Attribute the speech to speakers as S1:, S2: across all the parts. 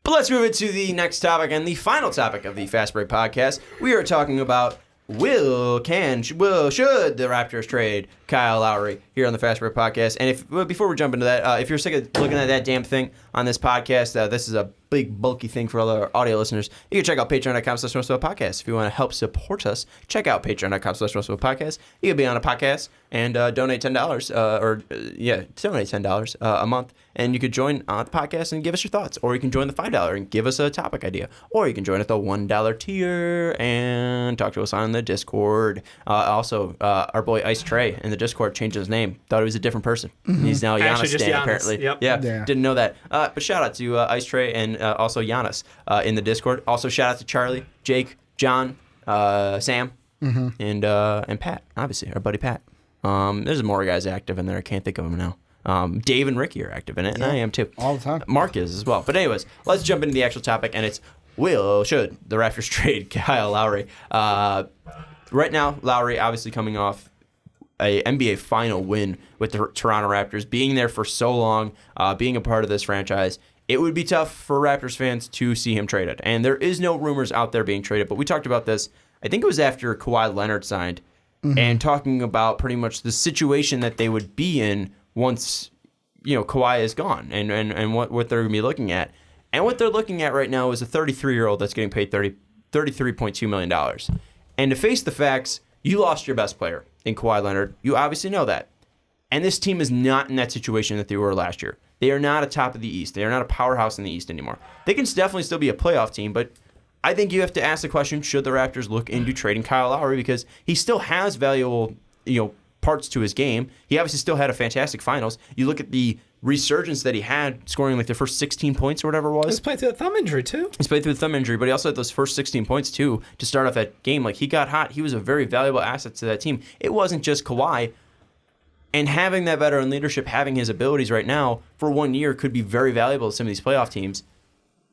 S1: But let's move into the next topic and the final topic of the Fast Break podcast. We are talking about should the Raptors trade Kyle Lowry here on the Fast Break podcast. And before we jump into that, if you're sick of looking at that damn thing on this podcast, this is a big, bulky thing for all our audio listeners. You can check out patreon.com/podcast. If you want to help support us, check out patreon.com/podcast. You can be on a podcast and donate $10 donate $10 a month, and you could join on the podcast and give us your thoughts, or you can join the $5 and give us a topic idea, or you can join at the $1 tier and talk to us on the Discord. Also, our boy Ice Trey in the Discord changed his name. Thought he was a different person. Mm-hmm. He's now Giannis Stan, apparently.
S2: Yep.
S1: Yeah, didn't know that. But shout out to Ice Trey and also Giannis in the Discord. Also, shout out to Charlie, Jake, John, Sam, and Pat, obviously, our buddy Pat. There's more guys active in there. I can't think of them now. Dave and Ricky are active in it, and I am too.
S3: All the time.
S1: Mark is as well. But anyways, let's jump into the actual topic, and it's should the Raptors trade Kyle Lowry? Right now, Lowry obviously coming off a NBA final win with the Toronto Raptors, being there for so long, being a part of this franchise. It would be tough for Raptors fans to see him traded. And there is no rumors out there being traded, but we talked about this, I think it was after Kawhi Leonard signed, and talking about pretty much the situation that they would be in once, Kawhi is gone and what they're going to be looking at. And what they're looking at right now is a 33-year-old that's getting paid $33.2 million. And to face the facts, you lost your best player in Kawhi Leonard. You obviously know that. And this team is not in that situation that they were last year. They are not atop of the East. They are not a powerhouse in the East anymore. They can definitely still be a playoff team, but I think you have to ask the question, should the Raptors look into trading Kyle Lowry? Because he still has valuable, parts to his game. He obviously still had a fantastic finals. You look at the resurgence that he had, scoring like the first 16 points or whatever it was.
S2: He's playing through a thumb injury, too.
S1: He's played through a thumb injury, but he also had those first 16 points, too, to start off that game. Like, he got hot. He was a very valuable asset to that team. It wasn't just Kawhi. And having that veteran leadership, having his abilities right now for 1 year could be very valuable to some of these playoff teams.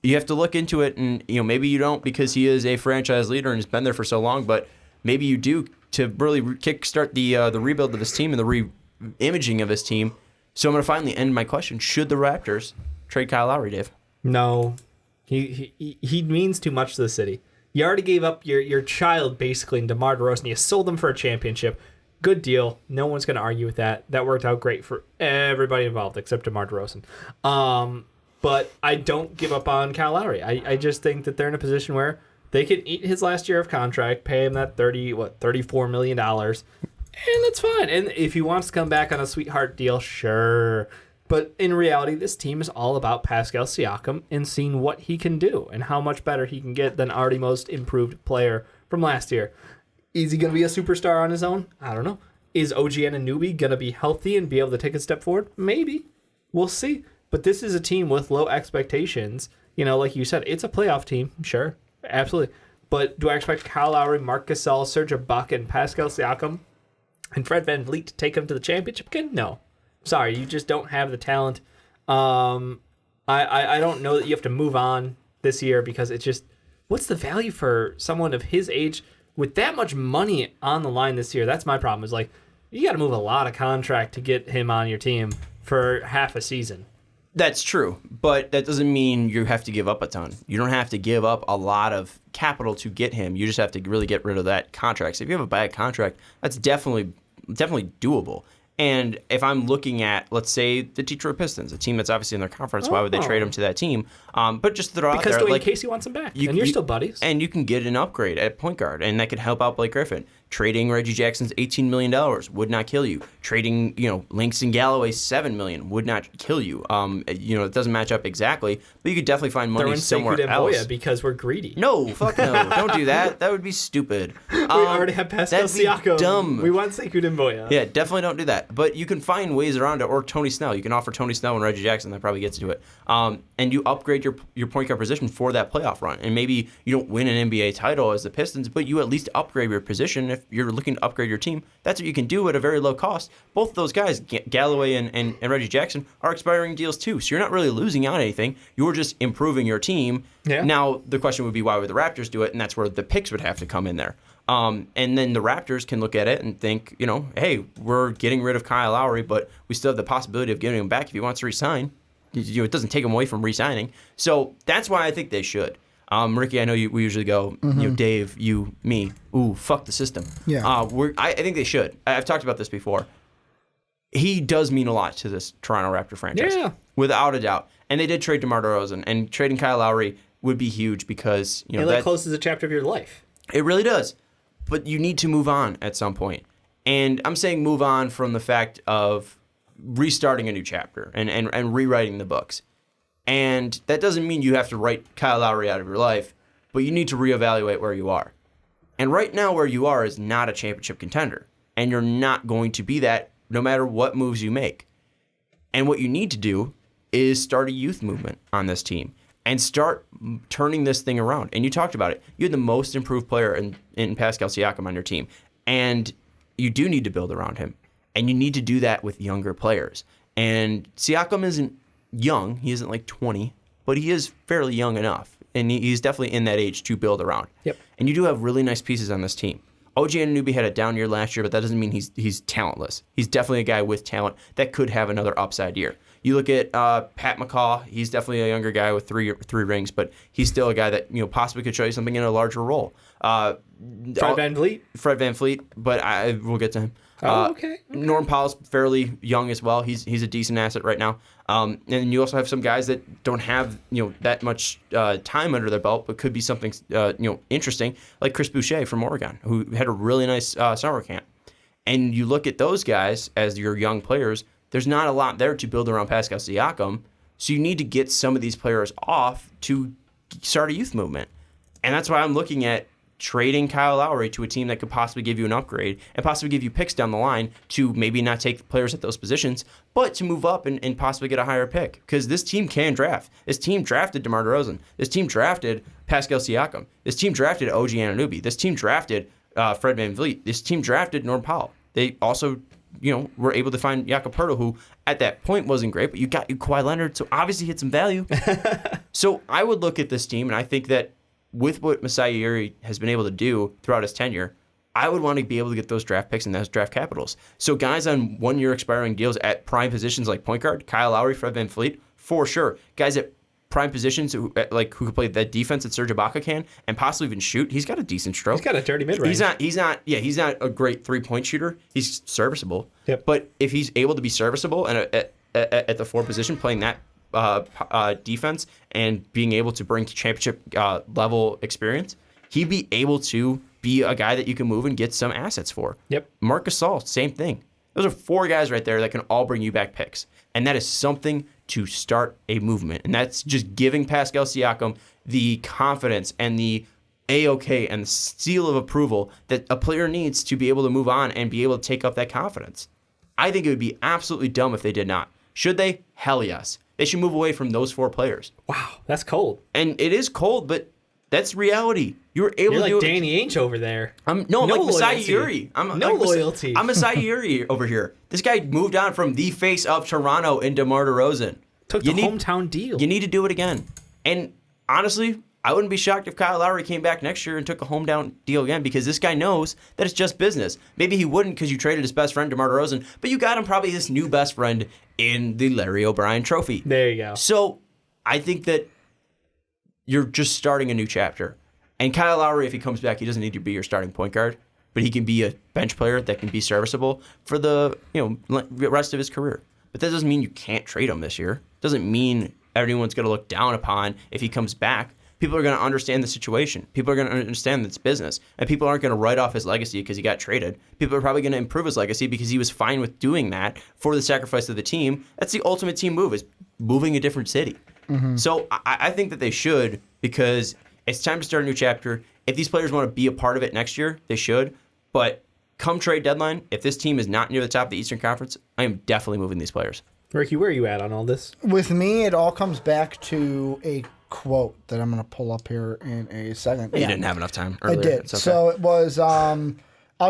S1: You have to look into it, and maybe you don't because he is a franchise leader and has been there for so long, but maybe you do to really kickstart the rebuild of this team and the re-imaging of this team. So I'm going to finally end my question. Should the Raptors trade Kyle Lowry, Dave?
S2: No. He means too much to the city. You already gave up your child, basically, in DeMar DeRozan. You sold them for a championship. Good deal. No one's going to argue with that. That worked out great for everybody involved except DeMar DeRozan. But I don't give up on Kyle Lowry. I just think that they're in a position where they can eat his last year of contract, pay him that $34 million, and that's fine. And if he wants to come back on a sweetheart deal, sure. But in reality, this team is all about Pascal Siakam and seeing what he can do and how much better he can get than already most improved player from last year. Is he going to be a superstar on his own? I don't know. Is OG Anunoby going to be healthy and be able to take a step forward? Maybe. We'll see. But this is a team with low expectations. Like you said, it's a playoff team. Sure. Absolutely. But do I expect Kyle Lowry, Marc Gasol, Serge Ibaka, and Pascal Siakam and Fred VanVleet to take him to the championship again? No. Sorry, you just don't have the talent. I don't know that you have to move on this year because it's just, what's the value for someone of his age with that much money on the line this year? That's my problem. Is like, you got to move a lot of contract to get him on your team for half a season.
S1: That's true, but that doesn't mean you have to give up a ton. You don't have to give up a lot of capital to get him. You just have to really get rid of that contract. So if you have a bad contract, that's definitely doable. And if I'm looking at, let's say, the Detroit Pistons, a team that's obviously in their conference, why would they trade him to that team? But just throw out there,
S2: because Dwayne Casey wants him back, and you're still buddies.
S1: And you can get an upgrade at point guard, and that could help out Blake Griffin. Trading Reggie Jackson's $18 million would not kill you. Trading, Langston Galloway's $7 million would not kill you. It doesn't match up exactly, but you could definitely find money somewhere else.
S2: Because we're greedy.
S1: No, fuck no. Don't do that. That would be stupid.
S2: We already have Pascal Siakam.
S1: Dumb.
S2: We want Sekou Demboya.
S1: Yeah, definitely don't do that. But you can find ways around it, or Tony Snell. You can offer Tony Snell and Reggie Jackson. That probably gets to it. And you upgrade your point guard position for that playoff run. And maybe you don't win an NBA title as the Pistons, but you at least upgrade your position. If you're looking to upgrade your team, that's what you can do at a very low cost. Both of those guys, Galloway and Reggie Jackson, are expiring deals too. So you're not really losing out on anything. You're just improving your team. Yeah. Now, the question would be, why would the Raptors do it? And that's where the picks would have to come in there. And then the Raptors can look at it and think, hey, we're getting rid of Kyle Lowry, but we still have the possibility of getting him back if he wants to resign. it doesn't take him away from re-signing. So that's why I think they should. Ricky, I know we usually go, Dave, you, me. Ooh, fuck the system.
S3: Yeah.
S1: I think they should. I've talked about this before. He does mean a lot to this Toronto Raptor franchise.
S2: Yeah.
S1: Without a doubt. And they did trade DeMar DeRozan, and trading Kyle Lowry would be huge because
S2: that closes a chapter of your life.
S1: It really does. But you need to move on at some point. And I'm saying move on from the fact of restarting a new chapter and rewriting the books. And that doesn't mean you have to write Kyle Lowry out of your life, but you need to reevaluate where you are. And right now where you are is not a championship contender. And you're not going to be that no matter what moves you make. And what you need to do is start a youth movement on this team and start turning this thing around. And you talked about it. You had the most improved player in Pascal Siakam on your team. And you do need to build around him. And you need to do that with younger players. And Siakam isn't young. He isn't like 20, but he is fairly young enough. And he's definitely in that age to build around.
S2: Yep.
S1: And you do have really nice pieces on this team. OG Anunoby had a down year last year, but that doesn't mean he's talentless. He's definitely a guy with talent that could have another upside year. You look at Pat McCaw. He's definitely a younger guy with three rings, but he's still a guy that possibly could show you something in a larger role.
S2: Fred VanVleet,
S1: but we'll get to him.
S2: Okay.
S1: Norm Powell's fairly young as well. He's a decent asset right now. And you also have some guys that don't have that much time under their belt, but could be something interesting, like Chris Boucher from Oregon, who had a really nice summer camp. And you look at those guys as your young players. There's not a lot there to build around Pascal Siakam, so you need to get some of these players off to start a youth movement. And that's why I'm looking at trading Kyle Lowry to a team that could possibly give you an upgrade and possibly give you picks down the line to maybe not take players at those positions, but to move up and possibly get a higher pick. Because this team can draft. This team drafted DeMar DeRozan. This team drafted Pascal Siakam. This team drafted OG Anunoby. This team drafted Fred VanVleet. This team drafted Norm Powell. They also were able to find Jakob Poeltl, who at that point wasn't great, but you got Kawhi Leonard, so obviously hit some value. So I would look at this team, and I think that with what Masai Ujiri has been able to do throughout his tenure, I would want to be able to get those draft picks and those draft capitals. So guys on one-year expiring deals at prime positions like point guard, Kyle Lowry, Fred VanVleet, for sure. Guys at prime positions who could play that defense that Serge Ibaka can and possibly even shoot. He's got a decent stroke.
S2: He's got a dirty mid-range.
S1: He's not a great three-point shooter. He's serviceable.
S2: Yep.
S1: But if he's able to be serviceable and at the 4 position playing that defense and being able to bring championship level experience, he'd be able to be a guy that you can move and get some assets for.
S2: Yep.
S1: Marc Gasol, same thing. Those are 4 guys right there that can all bring you back picks. And that is something to start a movement. And that's just giving Pascal Siakam the confidence and the A-OK and the seal of approval that a player needs to be able to move on and be able to take up that confidence. I think it would be absolutely dumb if they did not. Should they? Hell yes. They should move away from those 4 players.
S2: Wow, that's cold.
S1: And it is cold, but that's reality. You were able
S2: You're
S1: to do
S2: like
S1: it.
S2: Danny Ainge over there.
S1: I'm like Masai Ujiri.
S2: Loyalty.
S1: I'm Masai Ujiri over here. This guy moved on from the face of Toronto in DeMar DeRozan.
S2: Took the hometown deal.
S1: You need to do it again. And honestly, I wouldn't be shocked if Kyle Lowry came back next year and took a hometown deal again, because this guy knows that it's just business. Maybe he wouldn't because you traded his best friend DeMar DeRozan, but you got him probably his new best friend in the Larry O'Brien Trophy.
S2: There you go.
S1: So I think that you're just starting a new chapter. And Kyle Lowry, if he comes back, he doesn't need to be your starting point guard, but he can be a bench player that can be serviceable for the rest of his career. But that doesn't mean you can't trade him this year. Doesn't mean everyone's going to look down upon if he comes back. People are going to understand the situation. People are going to understand that it's business. And people aren't going to write off his legacy because he got traded. People are probably going to improve his legacy because he was fine with doing that for the sacrifice of the team. That's the ultimate team move, is moving a different city. Mm-hmm. So I think that they should, because it's time to start a new chapter. If these players want to be a part of it next year, they should. But come trade deadline, if this team is not near the top of the Eastern Conference, I am definitely moving these players.
S2: Ricky, where are you at on all this?
S3: With me, it all comes back to a quote that I'm going to pull up here in a second.
S1: You didn't have enough time earlier.
S3: I did.
S1: Okay.
S3: So it was, I'll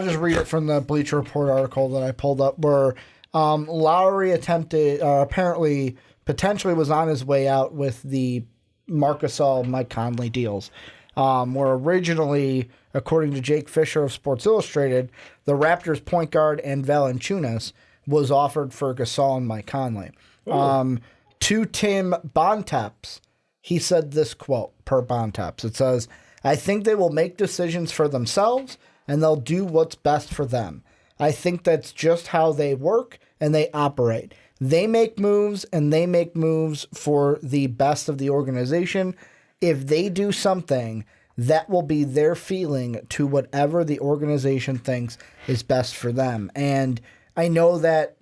S3: just read it from the Bleacher Report article that I pulled up, where Lowry apparently potentially was on his way out with the Marc Gasol, Mike Conley deals. Where originally, according to Jake Fisher of Sports Illustrated, the Raptors point guard and Valanciunas was offered for Gasol and Mike Conley. To Tim Bontemps, he said this quote per Bontemps. It says, "I think they will make decisions for themselves and they'll do what's best for them. I think that's just how they work and they operate. They make moves and they make moves for the best of the organization. If they do something, that will be their feeling to whatever the organization thinks is best for them." And I know that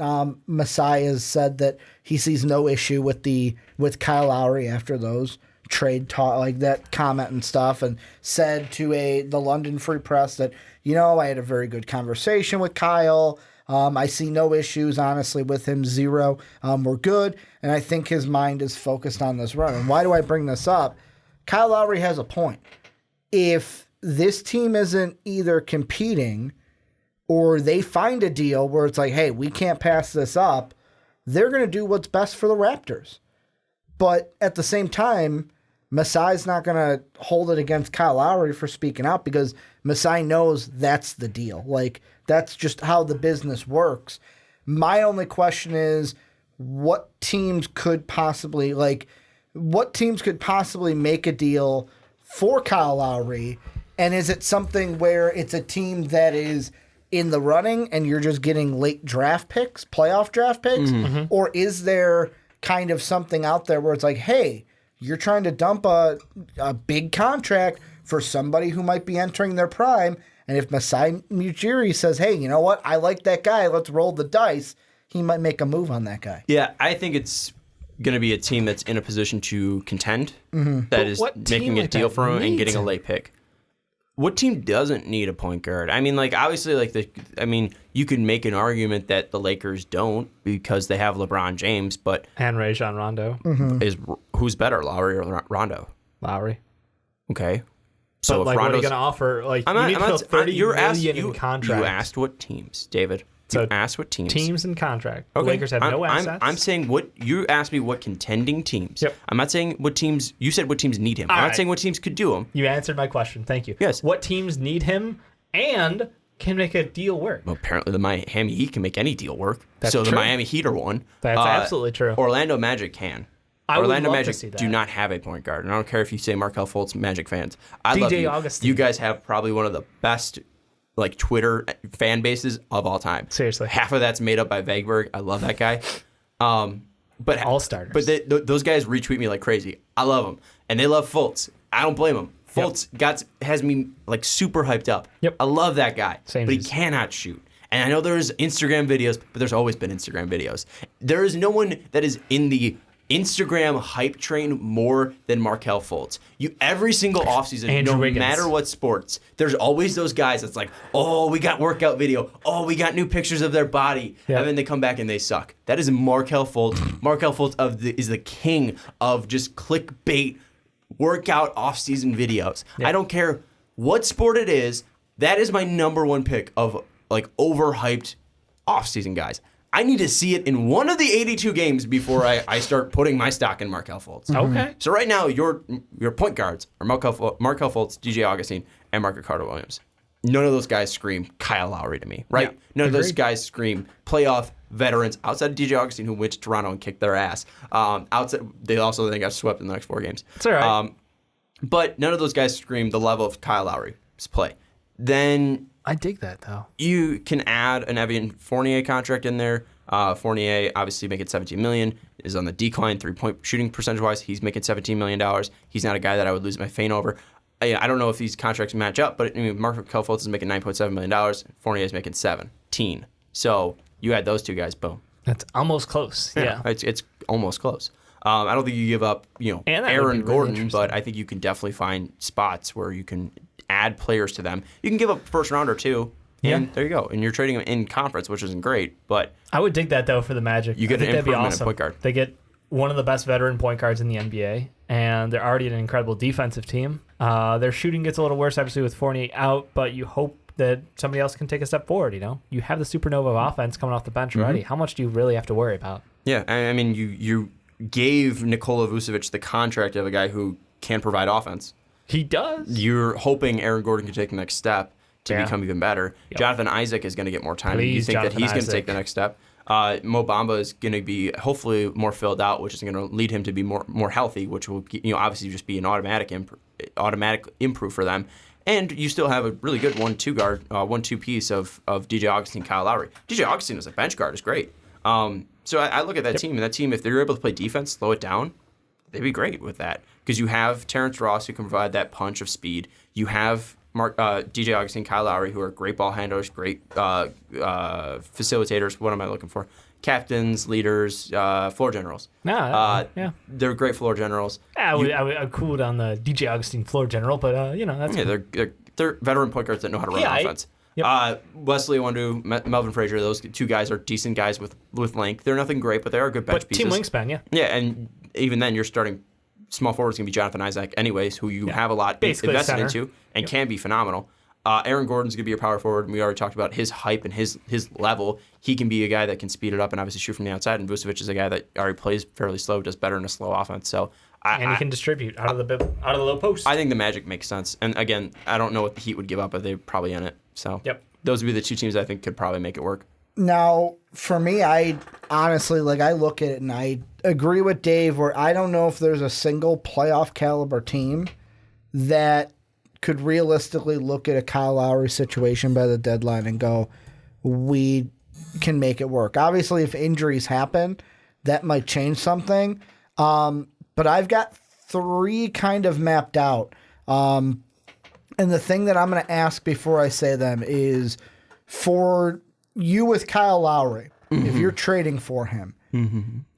S3: Masai has said that he sees no issue with Kyle Lowry after those trade talk, like that comment and stuff, and said to the London Free Press that, I had a very good conversation with Kyle. I see no issues, honestly, with him. Zero. We're good. And I think his mind is focused on this run. And why do I bring this up? Kyle Lowry has a point. If this team isn't either competing or they find a deal where it's like, hey, we can't pass this up, they're going to do what's best for the Raptors. But at the same time, Masai's not going to hold it against Kyle Lowry for speaking out because Masai knows that's the deal. Like, that's just how the business works. My only question is, what teams could possibly make a deal for Kyle Lowry? And is it something where it's a team that is in the running and you're just getting late draft picks, playoff draft picks? Mm-hmm. Or is there kind of something out there where it's like, hey, you're trying to dump a big contract for somebody who might be entering their prime, and if Masai Ujiri says, hey, you know what, I like that guy, let's roll the dice, he might make a move on that guy.
S1: Yeah, I think it's going to be a team that's in a position to contend, that is making a deal for him and getting a late pick. What team doesn't need a point guard? I mean, obviously, you could make an argument that the Lakers don't because they have LeBron James, but
S2: and Rajon Rondo.
S1: Who's better, Lowry or Rondo?
S2: Lowry.
S1: Okay.
S2: So if Rondo's, what are you going to offer? You need to fill $30 million in contract.
S1: You asked what teams, David. So asked what teams.
S2: Teams and contract. Okay. The Lakers have no assets.
S1: I'm saying what you asked me what contending teams.
S2: Yep.
S1: I'm not saying what teams. You said what teams need him. I'm not saying what teams could do him.
S2: You answered my question. Thank you.
S1: Yes.
S2: What teams need him and can make a deal work?
S1: Well, apparently the Miami Heat can make any deal work.
S2: That's
S1: so
S2: true.
S1: The Miami Heat are one.
S2: That's absolutely true.
S1: Orlando Magic can.
S2: Orlando
S1: Magic do not have a point guard. And I don't care if you say Markelle Fultz, Magic fans. I
S2: DJ
S1: love you.
S2: Augustine.
S1: You guys have probably one of the best Twitter fan bases of all time.
S2: Seriously.
S1: Half of that's made up by Vagberg. I love that guy. But
S2: all starters.
S1: But those guys retweet me like crazy. I love them. And they love Fultz. I don't blame them. Fultz has me super hyped up.
S2: Yep.
S1: I love that guy.
S2: Same
S1: but he cannot shoot. And I know there's Instagram videos, but there's always been Instagram videos. There is no one that is in the Instagram hype train more than Markelle Fultz. Every single offseason, no
S2: Wiggins.
S1: matter what sports, there's always those guys that's like, oh, we got workout video. Oh, we got new pictures of their body.
S2: Yep.
S1: And then they come back and they suck. That is Markelle Fultz. Markelle Fultz is the king of just clickbait workout offseason videos.
S2: Yep.
S1: I don't care what sport it is. That is my number one pick of overhyped offseason guys. I need to see it in one of the 82 games before I start putting my stock in Markelle Fultz.
S2: Okay.
S1: So right now, your point guards are Markelle Fultz, DJ Augustine, and Marcus Carter-Williams. None of those guys scream Kyle Lowry to me, right?
S2: Yeah,
S1: None of those guys scream playoff veterans outside of DJ Augustine, who went to Toronto and kicked their ass. They also then got swept in the next 4 games.
S2: That's all right.
S1: But none of those guys scream the level of Kyle Lowry's play. Then
S2: I dig that, though.
S1: You can add an Evan Fournier contract in there. Fournier, obviously making $17 million, is on the decline 3-point shooting percentage-wise. He's making $17 million. He's not a guy that I would lose my faint over. I don't know if these contracts match up, but Markelle Fultz is making $9.7 million. Fournier is making $17. So you add those two guys, boom.
S2: That's almost close. Yeah.
S1: It's almost close. I don't think you give up, Aaron Gordon, but I think you can definitely find spots where you can add players to them. You can give up first round or two, and there you go. And you're trading them in conference, which isn't great, but
S2: I would dig that though for the Magic.
S1: You get an improvement at point guard.
S2: They get one of the best veteran point guards in the NBA, and they're already an incredible defensive team. Their shooting gets a little worse, obviously, with Fournier out, but you hope that somebody else can take a step forward. You have the supernova of offense coming off the bench already. How much do you really have to worry about?
S1: Yeah, I mean, you gave Nikola Vucevic the contract of a guy who can provide offense.
S2: He does.
S1: You're hoping Aaron Gordon can take the next step to become even better. Yep. Jonathan Isaac is going to get more time. You think that he's going to take the next step. Mo Bamba is going to be hopefully more filled out, which is going to lead him to be more healthy, which will obviously just be an automatic improve for them. And you still have a really good 1-2 guard, 1-2 piece of DJ Augustine, Kyle Lowry. DJ Augustine as a bench guard is great. So I look at that team, and that team, if they're able to play defense, slow it down, they'd be great with that. Because you have Terrence Ross, who can provide that punch of speed. You have DJ Augustine, Kyle Lowry, who are great ball handlers, great facilitators. What am I looking for? Captains, leaders, floor generals.
S2: Yeah.
S1: They're great floor generals.
S2: I cooled on the DJ Augustine floor general, but that's
S1: they're veteran point guards that know how to run offense. Yep. Wesley Iwundu, Melvin Frazier, those two guys are decent guys with length. They're nothing great, but they are good bench pieces.
S2: Team wingspan, yeah.
S1: Yeah, and even then, you're starting small forward's going to be Jonathan Isaac anyways, who you have a lot invested into and can be phenomenal. Aaron Gordon's going to be your power forward, and we already talked about his hype and his level. He can be a guy that can speed it up and obviously shoot from the outside, and Vucevic is a guy that already plays fairly slow, does better in a slow offense. So
S2: he can distribute out of the low post.
S1: I think the Magic makes sense. And again, I don't know what the Heat would give up, but they're probably in it. So those would be the two teams I think could probably make it work.
S3: Now, for me, I honestly, I look at it and I agree with Dave where I don't know if there's a single playoff caliber team that could realistically look at a Kyle Lowry situation by the deadline and go, we can make it work. Obviously, if injuries happen, that might change something. But I've got 3 kind of mapped out. And the thing that I'm going to ask before I say them is for you with Kyle Lowry, if you're trading for him,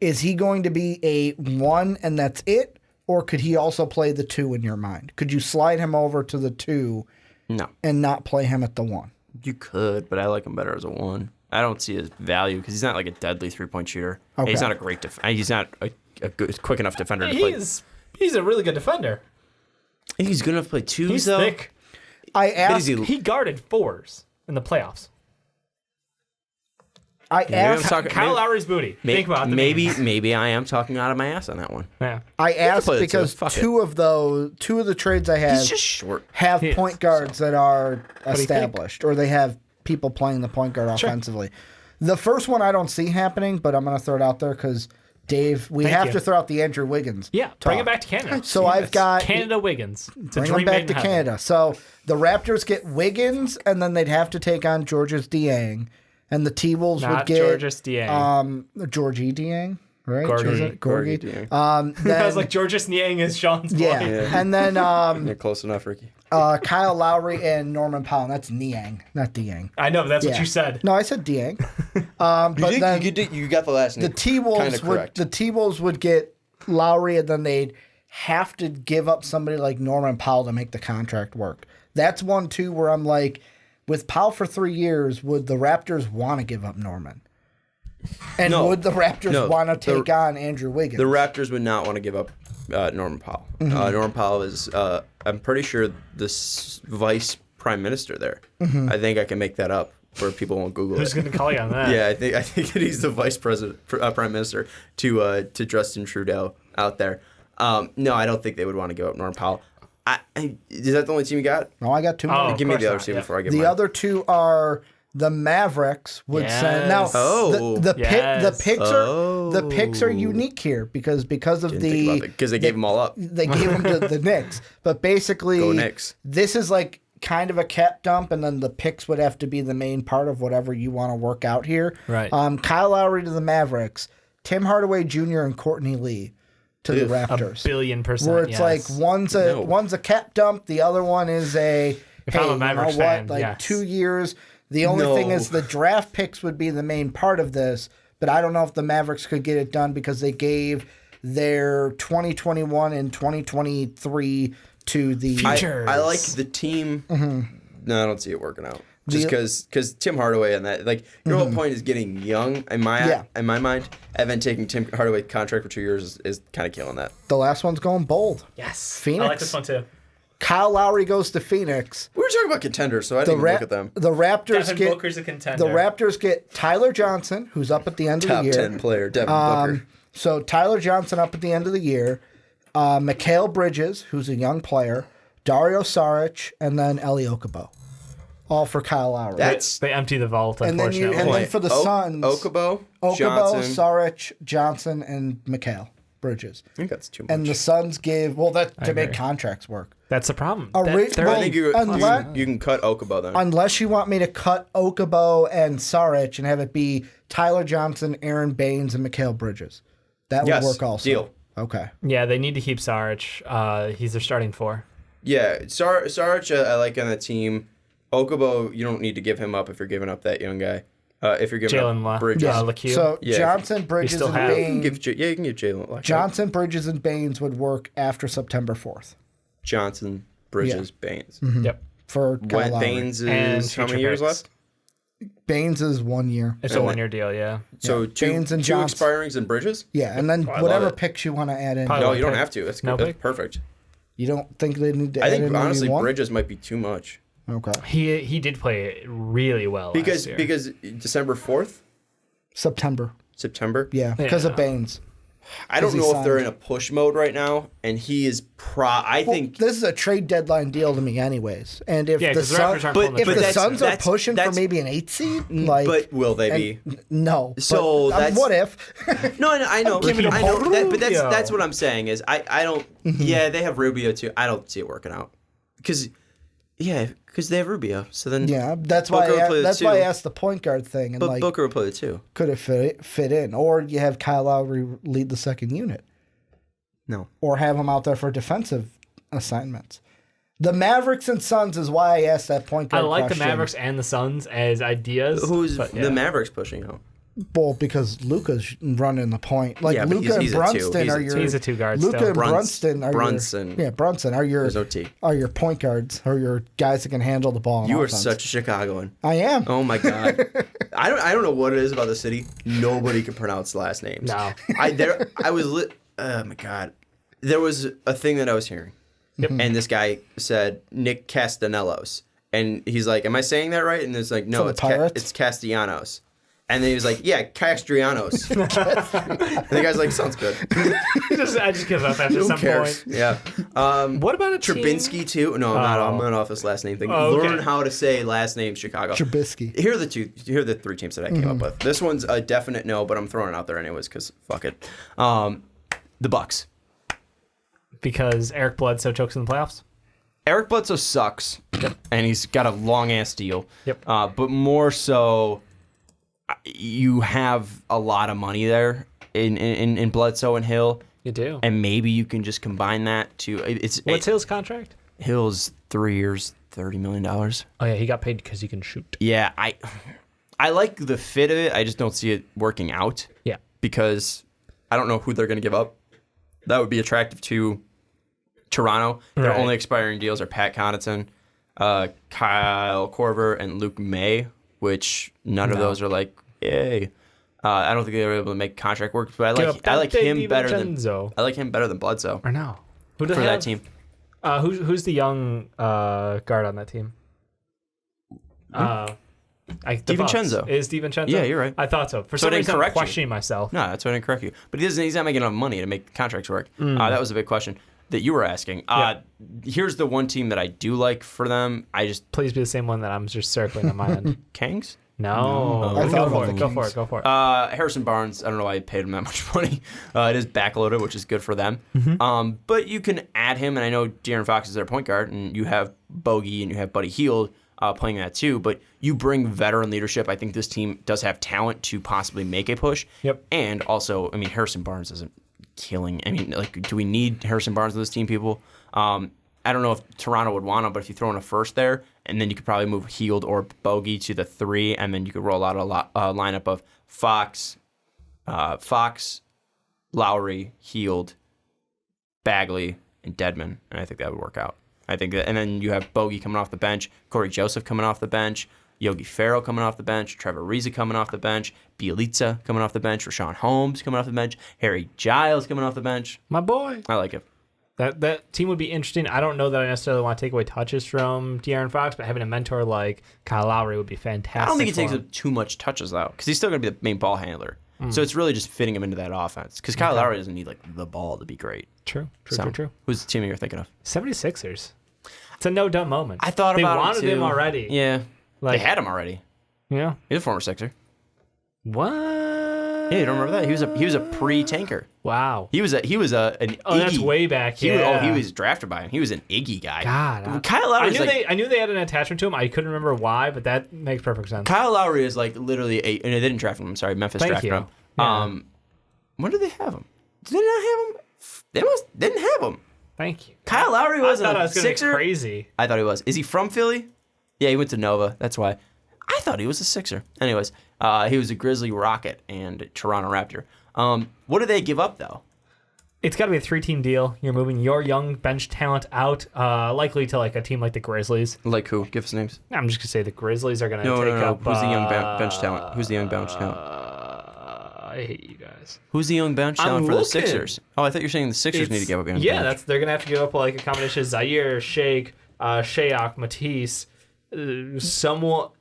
S3: is he going to be a 1 and that's it? Or could he also play the 2 in your mind? Could you slide him over to the 2 and not play him at the 1?
S1: You could, but I like him better as a 1. I don't see his value because he's not like a deadly 3-point shooter. Okay. He's not a great he's not a good, quick enough defender to play.
S2: He's a really good defender.
S1: He's good enough to play 2s,
S2: He's
S1: though.
S2: Thick.
S3: I asked.
S2: He guarded 4s in the playoffs.
S3: I asked
S2: Kyle Lowry's booty. Think about the
S1: maybe I am talking out of my ass on that one.
S2: Yeah.
S3: I asked because two of the trades I have
S1: he's just short.
S3: Have point guards that are established or they have people playing the point guard offensively. The first one I don't see happening, but I'm going to throw it out there because Dave, we have to throw out the Andrew Wiggins.
S2: Yeah, bring it back to Canada.
S3: So I've got
S2: Canada Wiggins.
S3: Bring him back to Canada. So the Raptors get Wiggins, and then they'd have to take on Georges Dieng. And the T-Wolves would get
S2: Georges Dieng.
S3: Georgie Dieng, right?
S2: Gorgie
S3: Dieng.
S2: Then, I was like, Georges Niang is Sean's boy.
S3: Yeah. And then
S1: you're close enough, Ricky.
S3: Kyle Lowry and Norman Powell. That's Niang, not Dieng.
S2: I know, but that's what you said.
S3: No, I said Dieng. But then
S1: you got the last name.
S3: The T-Wolves would get Lowry, and then they'd have to give up somebody like Norman Powell to make the contract work. That's one, too, where I'm like, with Powell for 3 years, would the Raptors want to give up Norman? And would the Raptors want to take on Andrew Wiggins?
S1: The Raptors would not want to give up Norman Powell. Norman Powell is, I'm pretty sure, the vice prime minister there. I think I can make that up where people won't Google
S2: Who's
S1: it.
S2: going to call you on that?
S1: Yeah, I think that he's the vice president, prime minister to Justin Trudeau out there. No, I don't think they would want to give up Norman Powell. Is that the only team you got?
S3: No, I got 2 more.
S1: Give me the other two before I get
S3: the
S1: mine.
S3: other 2 are the Mavericks would send. Now the picks are unique here because of
S1: because they gave them all up.
S3: They gave them to the Knicks, but basically
S1: Go Knicks.
S3: This is like kind of a cap dump, and then the picks would have to be the main part of whatever you want to work out here.
S2: Right.
S3: Kyle Lowry to the Mavericks, Tim Hardaway Jr. and Courtney Lee to the Raptors.
S2: 1,000,000,000%.
S3: Where it's like one's a cap dump, the other one is a
S2: I'm a Mavericks fan,
S3: 2 years. The only thing is the draft picks would be the main part of this, but I don't know if the Mavericks could get it done because they gave their 2021 and 2023 to the
S2: Futures.
S1: I like the team. No, I don't see it working out. Just because Tim Hardaway and that, like, your whole point is getting young in my mind, and then taking Tim Hardaway contract for 2 years is kind of killing that.
S3: The last one's going bold.
S2: Yes.
S3: Phoenix.
S2: I like this one too.
S3: Kyle Lowry goes to Phoenix.
S1: We were talking about contenders, so I didn't even look at them.
S3: The Raptors
S2: Devin
S3: get
S2: Booker's a contender.
S3: The Raptors get Tyler Johnson, who's up at the end of the year.
S1: Top 10 player, Devin Booker.
S3: So Tyler Johnson up at the end of the year. Mikal Bridges, who's a young player. Dario Saric, and then Eli Okubo. all for Kyle Lowry.
S2: They empty the vault,
S3: and then
S2: unfortunately.
S3: for the Suns,
S1: Okubo,
S3: Johnson, Saric, Johnson, and Mikal Bridges.
S1: I think that's too much.
S3: And the Suns gave to make contracts work.
S2: That's the problem.
S1: I think you can cut Okubo then.
S3: Unless you want me to cut Okubo and Saric and have it be Tyler Johnson, Aaron Baines, and Mikal Bridges. That would work also.
S1: Deal.
S3: Okay.
S2: Yeah, they need to keep Saric. He's their starting 4.
S1: Yeah, Saric I like on the team. Okubo, you don't need to give him up if you're giving up that young guy. If you're giving up Bridges.
S3: So Johnson, Bridges, and Baines.
S1: You can give Jalen.
S3: Johnson, Bridges, and Baines would work after September 4th.
S1: Johnson, Bridges, Baines.
S3: Mm-hmm.
S2: Yep.
S3: For Kyle Lowry.
S1: Baines is how many years left?
S3: Baines is 1 year.
S2: It's a 1-year deal, yeah.
S1: So
S3: Baines and
S1: two
S3: Johnson.
S1: expirings and Bridges?
S3: Yeah, and then whatever picks you want to add in.
S2: Probably
S1: No, you don't have to. That's good. That's perfect.
S3: You don't think they need to
S1: I
S3: add
S1: think
S3: in
S1: honestly
S3: one?
S1: Bridges might be too much.
S3: Okay.
S2: He did play really well last year.
S1: Because December 4th?
S3: September. Yeah, because of Baines.
S1: I don't know if they're in a push mode right now, and he is I think
S3: this is a trade deadline deal to me, anyways. And if the Suns are pushing for maybe an 8 seed,
S1: but will they be?
S3: No.
S1: So
S3: but, what if?
S1: No, I know. But that's what I'm saying is I don't. Yeah, they have Rubio too. I don't see it working out because they have Rubio. So then
S3: that's why I asked the point guard thing. And
S1: but Booker would play the 2.
S3: Could it fit in, or you have Kyle Lowry lead the second unit?
S1: No.
S3: Or have him out there for defensive assignments. The Mavericks and Suns is why I asked that point guard
S2: I like
S3: question.
S2: the Mavericks and the Suns as ideas.
S1: Who's the Mavericks pushing out?
S3: Well, because Luka's running the point. Like Luka and Brunson are your.
S2: He's a 2 guard.
S3: Luka and Brunson are
S1: Brunson.
S3: Brunson are your.
S1: There's no T.
S3: Are your point guards, or your guys that can handle the ball.
S1: You are such a Chicagoan.
S3: I am.
S1: Oh my god. I don't know what it is about the city. Nobody can pronounce last names.
S2: No.
S1: Oh my god. There was a thing that I was hearing.
S2: Yep.
S1: And this guy said Nick Castellanos. And he's like, am I saying that right? And it's like, no, it's Castellanos. And then he was like, yeah, Castellanos. And the guy's like, sounds good.
S2: I just give up after some point.
S1: Yeah.
S2: What about a
S1: Trubinsky too? No, I'm not off this last name thing. Learn how to say last name Chicago.
S3: Trubisky.
S1: Here are the 3 teams that I came up with. This one's a definite no, but I'm throwing it out there anyways because fuck it. The Bucks.
S2: Because Eric Bledsoe chokes in the playoffs?
S1: Eric Bledsoe sucks, and he's got a long-ass deal.
S2: Yep.
S1: But more so, you have a lot of money there in Bledsoe and Hill.
S2: You do.
S1: And maybe you can just combine that to...
S2: What's Hill's contract?
S1: Hill's 3 years, $30 million.
S2: Oh, yeah, he got paid because he can shoot.
S1: Yeah, I like the fit of it. I just don't see it working out.
S2: Yeah.
S1: Because I don't know who they're going to give up. That would be attractive to Toronto. Their only expiring deals are Pat Connaughton, Kyle Korver, and Luke May, which none of those are like, yay. I don't think they were able to make contract work, but I like him better than Bledsoe.
S2: Or no.
S1: Who does that team?
S2: Who's the young guard on that team?
S1: DiVincenzo.
S2: Is DiVincenzo?
S1: Yeah, you're right.
S2: I thought so. For some reason, I'm questioning
S1: you.
S2: myself.
S1: No, that's why I didn't correct you. But he's not making enough money to make contracts work. That was a big question that you were asking. Here's the one team that I do like for them.
S2: Please be the same one that I'm just circling on my end.
S1: Kings?
S2: No. Go for it.
S1: Harrison Barnes, I don't know why I paid him that much money. It is backloaded, which is good for them. Mm-hmm. But you can add him, and I know De'Aaron Fox is their point guard, and you have Bogey and you have Buddy Hield playing that too. But you bring veteran leadership. I think this team does have talent to possibly make a push.
S2: Yep.
S1: And also, I mean, Harrison Barnes isn't killing. I mean, like, do we need Harrison Barnes on this team, people? I don't know if Toronto would want him, but if you throw in a first there, and then you could probably move Hield or Bogey to the 3, and then you could roll out a lineup of Fox, Lowry, Hield, Bagley, and Dedmon, and I think that would work out. I think that, and then you have Bogey coming off the bench, Corey Joseph coming off the bench, Yogi Ferrell coming off the bench, Trevor Ariza coming off the bench, Bielitsa coming off the bench, Rashawn Holmes coming off the bench, Harry Giles coming off the bench.
S2: My boy.
S1: I like it.
S2: That team would be interesting. I don't know that I necessarily want to take away touches from De'Aaron Fox, but having a mentor like Kyle Lowry would be fantastic.
S1: I don't think he takes too much touches out because he's still going to be the main ball handler. So it's really just fitting him into that offense because Kyle Lowry doesn't need like the ball to be great.
S2: True.
S1: Who's the team you're thinking of?
S2: 76ers. It's a no-dump moment.
S1: I thought about
S2: it. They wanted him already.
S1: Yeah. They had him already.
S2: Yeah.
S1: He's a former Sixer.
S2: What?
S1: Yeah, you don't remember that? He was a pre-tanker.
S2: Wow.
S1: He was an Iggy.
S2: Oh, that's way back.
S1: He was drafted by him. He was an Iggy guy.
S2: God.
S1: Kyle Lowry.
S2: I knew they had an attachment to him. I couldn't remember why, but that makes perfect sense.
S1: Kyle Lowry is like literally and they didn't draft him. I'm sorry, Memphis drafted him.
S2: Yeah.
S1: When did they have him? Did they not have him? They didn't have him.
S2: Thank you.
S1: Kyle Lowry wasn't
S2: I thought I
S1: a
S2: was gonna be
S1: Sixer.
S2: crazy.
S1: I thought he was. Is he from Philly? Yeah, he went to Nova. That's why. I thought he was a Sixer. Anyways, he was a Grizzly, Rocket, and Toronto Raptor. What do they give up though?
S2: It's got to be a 3-team deal. You're moving your young bench talent out, likely to like a team like the Grizzlies.
S1: Like who? Give us names.
S2: I'm just gonna say the Grizzlies are gonna
S1: No.
S2: take up.
S1: Who's the young bench talent? Who's the young bench talent?
S2: I hate you guys.
S1: Who's the young bench talent for the Sixers? Oh, I thought you were saying the Sixers need to give up young bench.
S2: They're gonna have to give up like a combination of Zaire, Shake, Shayok, Matisse, somewhat,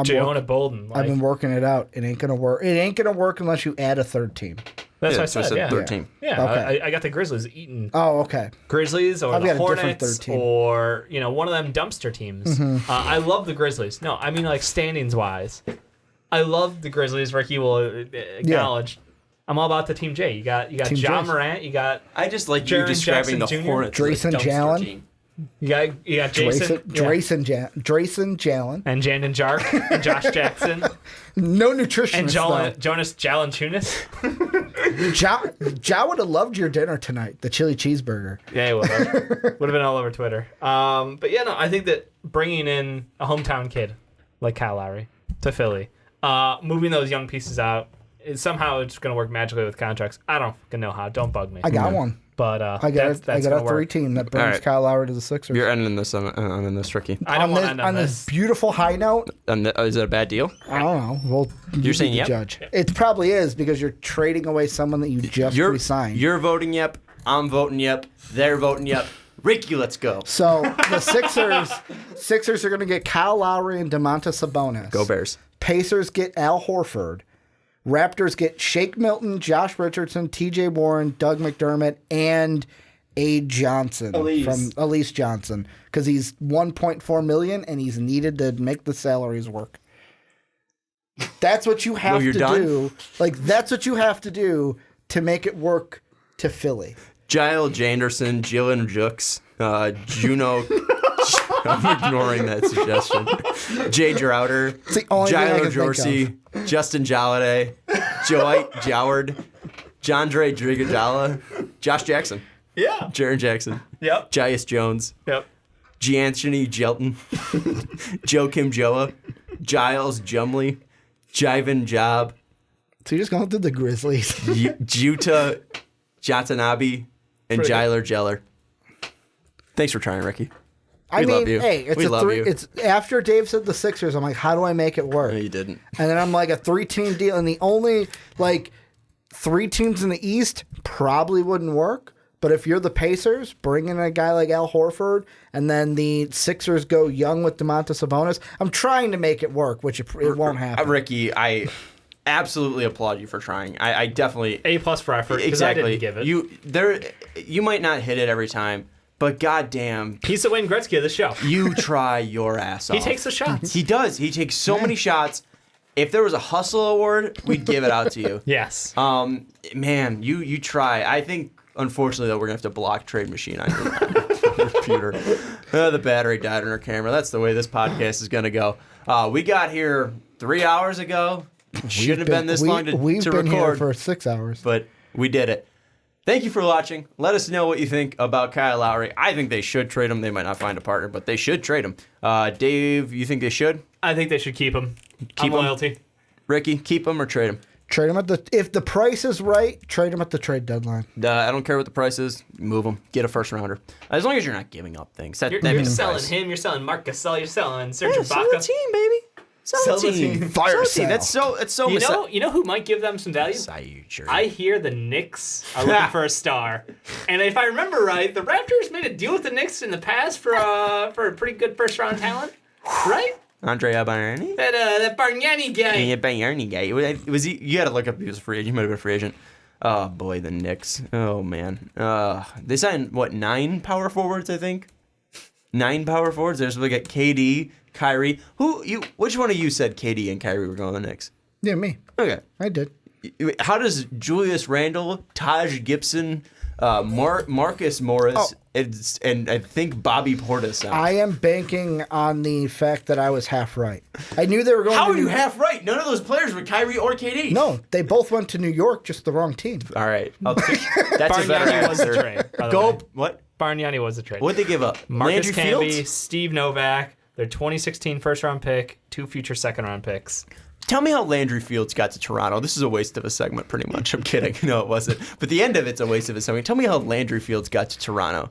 S2: Jonah Bolden.
S3: I've been working it out. It ain't gonna work. It ain't gonna work unless you add a third team.
S2: That's what I
S1: so
S2: said.
S1: it's a
S2: Yeah.
S1: third team.
S2: Yeah,
S3: Okay.
S2: I got the Grizzlies eating
S3: Oh, okay.
S2: Grizzlies or
S3: I've
S2: the
S3: got a different
S2: Hornets
S3: third team.
S2: or one of them dumpster teams. I love the Grizzlies. No, I mean like standings wise. I love the Grizzlies. Ricky will acknowledge. I'm all about the Team J. You got
S3: Team
S2: John
S3: J.
S2: Morant. You got
S1: I just like you
S2: Jaren
S1: describing
S2: Jackson
S1: the
S2: Jr.,
S1: Hornets.
S3: Drayson
S1: as a dumpster
S3: Jalen.
S1: team.
S2: you got Jason
S3: Drayson Jalen.
S2: and Jandon Jark and Josh Jackson
S3: No nutritionist.
S2: and Jonas Valanciunas.
S3: Ja would have loved your dinner tonight. The chili cheeseburger.
S2: Yeah, it would have been all over Twitter. But yeah, no, I think that bringing in a hometown kid like Kyle Lowry to Philly, moving those young pieces out, somehow it's going to work magically with contracts. I don't fucking know how. Don't bug me.
S3: I got one.
S2: But
S3: I got a 3-team that brings
S1: right.
S3: Kyle Lowry to the Sixers.
S1: You're ending this on this, Ricky.
S2: I don't want to end on
S3: this beautiful high note.
S1: Is it a bad deal?
S3: I don't know. Well,
S1: You're saying
S3: be the
S1: yep?
S3: judge. It probably is because you're trading away someone that you just re-signed.
S1: You're voting yep. I'm voting yep. They're voting yep. Ricky, let's go.
S3: So the Sixers are going to get Kyle Lowry and DeMontis Sabonis.
S1: Go Bears.
S3: Pacers get Al Horford. Raptors get Shake Milton, Josh Richardson, T.J. Warren, Doug McDermott, and Elise Johnson, because he's $1.4 million and he's needed to make the salaries work. That's what you have to do. Like that's what you have to do to make it work to Philly.
S1: Giles Janderson, Jalen Jooks, Juno. I'm ignoring that suggestion. Jay Drowder, Jyler Dorsey, Justin Joliday, Joite Joward, Jandre Drigadala, Josh Jackson.
S2: Yeah.
S1: Jaren Jackson.
S2: Yep.
S1: Jaius Jones.
S2: Yep.
S1: Gianthony Jelton. Joakim Joa. Giles Jumley. Jivan Job.
S3: So you're just going through the Grizzlies.
S1: Juta Jatanabe. And Jyler Jeller. Thanks for trying, Ricky.
S3: I mean,
S1: love you.
S3: hey, it's
S1: we
S3: a
S1: love
S3: 3.
S1: you.
S3: It's after Dave said the Sixers. I'm like, how do I make it work?
S1: No, you didn't.
S3: And then I'm like, a 3-team deal, and the only 3 teams in the East probably wouldn't work. But if you're the Pacers, bring in a guy like Al Horford, and then the Sixers go young with DeMontis Sabonis. I'm trying to make it work, which it won't happen.
S1: Ricky, I absolutely applaud you for trying. I definitely
S2: A+ for effort.
S1: exactly.
S2: I didn't give it.
S1: You might not hit it every time, but goddamn,
S2: He's the Wayne Gretzky of the show.
S1: you try your ass off.
S2: He takes the shots.
S1: He does. He takes so many shots. If there was a hustle award, we'd give it out to you.
S2: Yes.
S1: Man, you try. I think, unfortunately, though, we're going to have to block Trade Machine on your computer. The battery died on our camera. That's the way this podcast is going to go. We got here 3 hours ago. Shouldn't have been this long to
S3: We've been
S1: record.
S3: here for 6 hours.
S1: But we did it. Thank you for watching. Let us know what you think about Kyle Lowry. I think they should trade him. They might not find a partner, but they should trade him. Dave, you think they should?
S2: I think they should keep him.
S1: Keep him?
S2: Loyalty.
S1: Ricky, keep him or trade him?
S3: Trade him if the price is right, trade him at the trade deadline.
S1: I don't care what the price is. Move him. Get a first rounder. As long as you're not giving up things.
S2: You're selling him. You're selling Marc Gasol. You're selling Serge
S1: Yeah,
S2: Ibaka.
S1: sell the team, baby. Sell the team.
S3: Fire
S1: Sell the
S3: sale.
S1: team. It's so
S2: You know who might give them some value? I hear the Knicks are looking for a star, and if I remember right, the Raptors made a deal with the Knicks in the past for a pretty good first round talent, right?
S1: Andre Bargnani?
S2: That Bargnani guy.
S1: Yeah, Bargnani guy. Was he? You got to look up if he was a free agent. He might have been a free agent. Oh boy, the Knicks. Oh man. They signed 9 power forwards, I think. 9 power forwards. There's we got KD, Kyrie. Which one of you said KD and Kyrie were going to the Knicks?
S3: Yeah, me.
S1: Okay.
S3: I did.
S1: How does Julius Randle, Taj Gibson, Marcus Morris, and I think Bobby Portis sound?
S3: I am banking on the fact that I was half right. I knew they were going.
S1: How
S3: to
S1: are you half right? None of those players were Kyrie or KD.
S3: No, they both went to New York, just the wrong team.
S1: All right. That's a better
S2: Bargnani was a
S1: answer.
S2: trade. by the
S1: Go.
S2: way.
S1: What?
S2: Bargnani was a trade.
S1: What'd they give up?
S2: Marcus
S1: Landry
S2: Camby,
S1: Fields?
S2: Steve Novak, their 2016 first-round pick, 2 future second-round picks.
S1: Tell me how Landry Fields got to Toronto. This is a waste of a segment, pretty much. I'm kidding. No, it wasn't. But the end of it's a waste of a segment. Tell me how Landry Fields got to Toronto.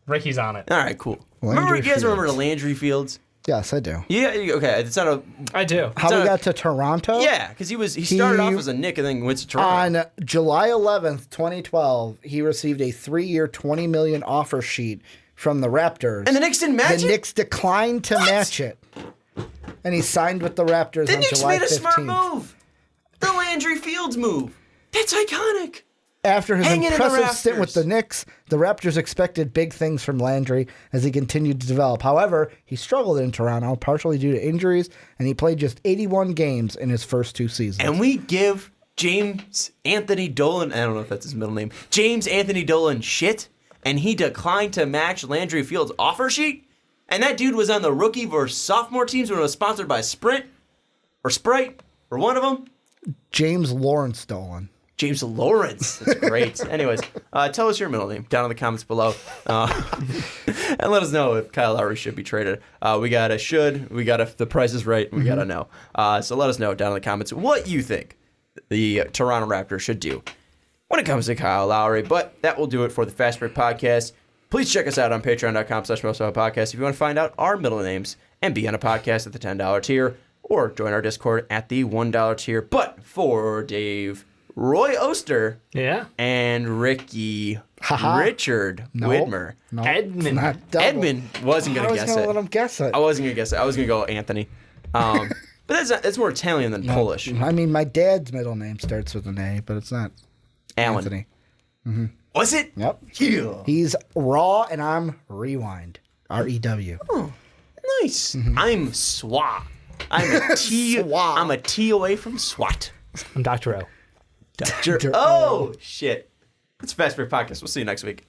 S2: Ricky's on it.
S1: All right, cool.
S3: Landry
S1: You guys remember the
S3: Fields.
S1: Landry Fields?
S3: Yes, I do.
S1: Yeah. Okay. It's not a.
S2: I do.
S3: How
S1: So-
S3: we got to Toronto?
S1: Yeah, because he started off as a Knick and then went to Toronto.
S3: On July 11th, 2012, he received a 3-year, $20 million offer sheet from the Raptors.
S1: And the Knicks didn't match
S3: The
S1: it?
S3: Knicks declined to match it. And he signed with the Raptors
S1: The
S3: on
S1: Knicks
S3: July
S1: made a
S3: 15th.
S1: smart move. The Landry Fields move. That's iconic.
S3: After his
S1: Hanging in the
S3: impressive stint with
S1: rafters.
S3: the Knicks, the Raptors expected big things from Landry as he continued to develop. However, he struggled in Toronto, partially due to injuries, and he played just 81 games in his first 2 seasons.
S1: And we give James Anthony Dolan, I don't know if that's his middle name, James Anthony Dolan shit, and he declined to match Landry Fields' offer sheet? And that dude was on the rookie versus sophomore teams when it was sponsored by Sprint or Sprite or one of them.
S3: James Lawrence Dolan.
S1: James Lawrence. That's great. Anyways, tell us your middle name down in the comments below. And let us know if Kyle Lowry should be traded. We got a should, we got a the price is right, we got a no. So let us know down in the comments what you think the Toronto Raptors should do when it comes to Kyle Lowry. But that will do it for the Fast Break Podcast. Please check us out on patreon.com/MostOfAPodcast if you want to find out our middle names and be on a podcast at the $10 tier or join our Discord at the $1 tier. But for Dave, Roy Oster,
S2: Yeah.
S1: and Ricky,
S3: Haha.
S1: Richard
S3: No.
S1: Widmer.
S3: No,
S2: Edmund.
S3: it's not double.
S1: Edmund wasn't
S3: I
S1: going to
S3: was
S1: guess
S3: going to
S1: it.
S3: let him guess it.
S1: I wasn't going to guess it. I was going to go Anthony. But that's more Italian than Polish.
S3: I mean, my dad's middle name starts with an A, but it's not
S1: Alan.
S3: Anthony.
S1: Was it?
S3: Yep.
S1: Yeah.
S3: He's Raw and I'm Rewind. R-E-W.
S1: Nice. I'm SWAT. I'm a T.
S3: SWAT.
S1: I'm a T away from SWAT.
S2: I'm Dr. O.
S1: Oh, shit. It's Fast Break Podcast. We'll see you next week.